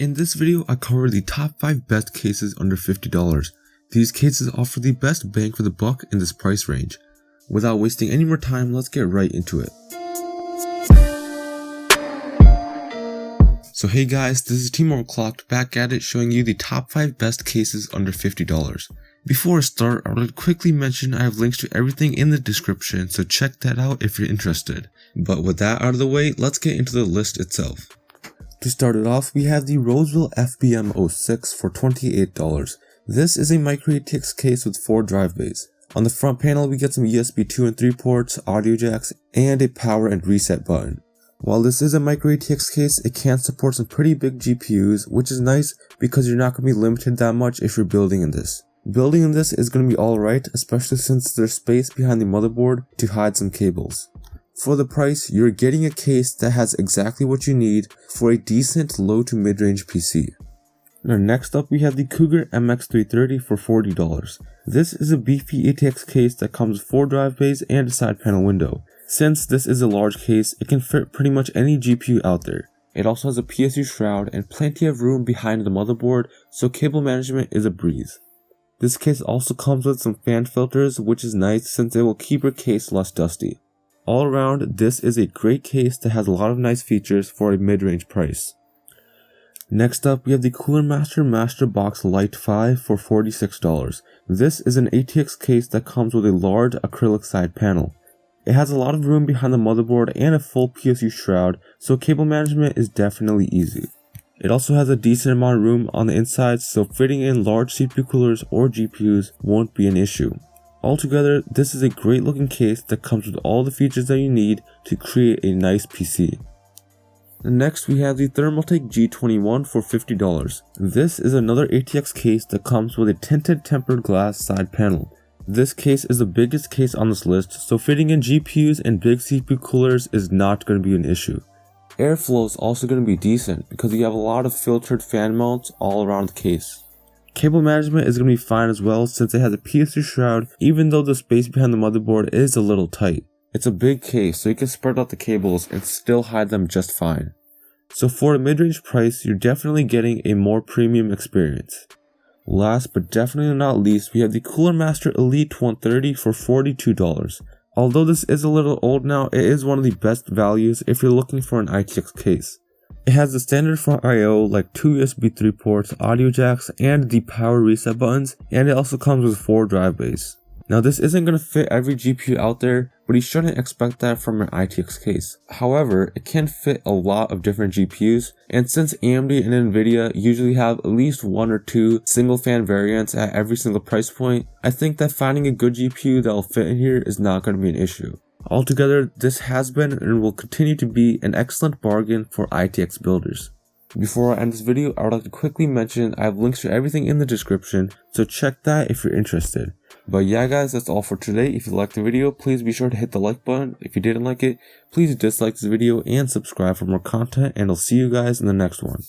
In this video, I cover the top 5 best cases under $50. These cases offer the best bang for the buck in this price range. Without wasting any more time, let's get right into it. So hey guys, this is TeamOverclocked back at it, showing you the top 5 best cases under $50. Before I start, I would like to quickly mention I have links to everything in the description, so check that out if you're interested. But with that out of the way, let's get into the list itself. To start it off, we have the Roseville FBMO6 for $28. This is a micro ATX case with 4 drive bays. On the front panel, we get some USB 2 and 3 ports, audio jacks, and a power and reset button. While this is a micro ATX case, it can support some pretty big GPUs, which is nice because you're not going to be limited that much if you're building in this. Building in this is going to be alright, especially since there's space behind the motherboard to hide some cables. For the price, you're getting a case that has exactly what you need for a decent low to mid-range PC. Now next up, we have the Cougar MX330 for $40. This is a beefy ATX case that comes with 4 drive bays and a side panel window. Since this is a large case, it can fit pretty much any GPU out there. It also has a PSU shroud and plenty of room behind the motherboard, so cable management is a breeze. This case also comes with some fan filters, which is nice since it will keep your case less dusty. All around, this is a great case that has a lot of nice features for a mid-range price. Next up, we have the Cooler Master Box Lite 5 for $46. This is an ATX case that comes with a large acrylic side panel. It has a lot of room behind the motherboard and a full PSU shroud, so cable management is definitely easy. It also has a decent amount of room on the inside, so fitting in large CPU coolers or GPUs won't be an issue. Altogether, this is a great looking case that comes with all the features that you need to create a nice PC. Next, we have the Thermaltake G21 for $50. This is another ATX case that comes with a tinted tempered glass side panel. This case is the biggest case on this list, so fitting in GPUs and big CPU coolers is not going to be an issue. Airflow is also going to be decent because you have a lot of filtered fan mounts all around the case. Cable management is going to be fine as well since it has a PSU shroud, even though the space behind the motherboard is a little tight. It's a big case, so you can spread out the cables and still hide them just fine. So for a mid-range price, you're definitely getting a more premium experience. Last but definitely not least, we have the Cooler Master Elite 130 for $42. Although this is a little old now, it is one of the best values if you're looking for an ITX case. It has the standard front I/O like 2 USB 3 ports, audio jacks, and the power reset buttons, and it also comes with 4 drive bays. Now this isn't going to fit every GPU out there, but you shouldn't expect that from an ITX case. However, it can fit a lot of different GPUs, and since AMD and Nvidia usually have at least 1 or 2 single fan variants at every single price point, I think that finding a good GPU that will fit in here is not going to be an issue. Altogether, this has been and will continue to be an excellent bargain for ITX builders. Before I end this video, I would like to quickly mention I have links to everything in the description, so check that if you're interested. But yeah guys, that's all for today. If you liked the video, please be sure to hit the like button. If you didn't like it, please dislike this video and subscribe for more content, and I'll see you guys in the next one.